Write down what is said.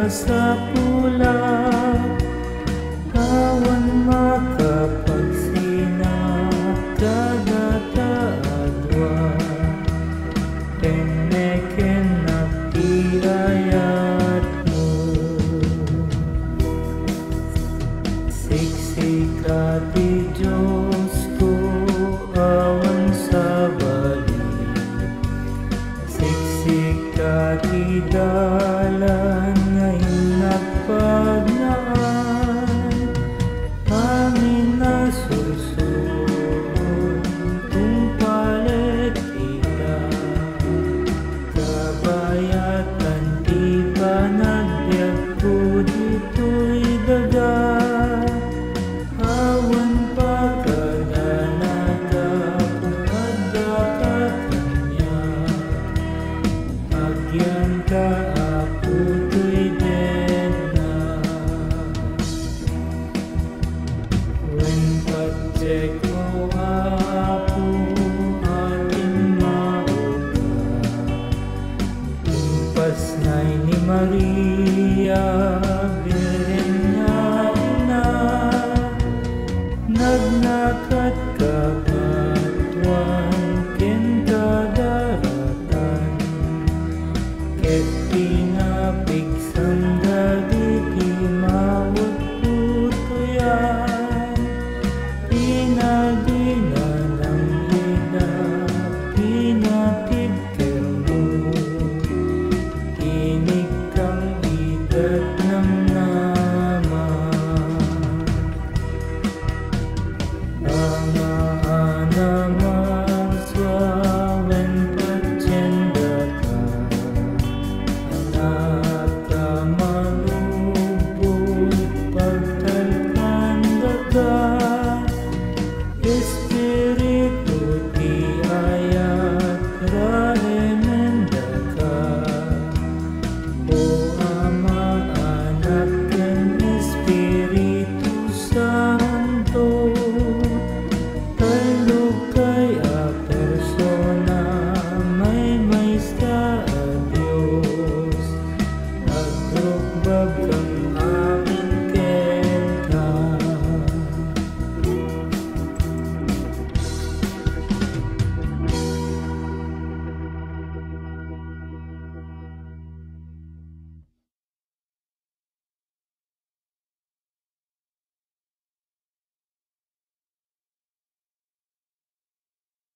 sa pula, awan makapagsinap kadataadwa, peneken nakiayat mo. Siksika ti Diyos ko, awan sa balik, siksika ti dalan ngayon nagpagnaan, amin na susunod kung palit ila, kabayatan di ba nagbiag ko dito'y daga, awan pa kaganata kung adda ka kanya, agyan ka ako to'y dena. When pag-check mo ako ating mauga, impas na'y ni Maria Birhen nga ina, nagnakat kapatwan ken kadaratan, ket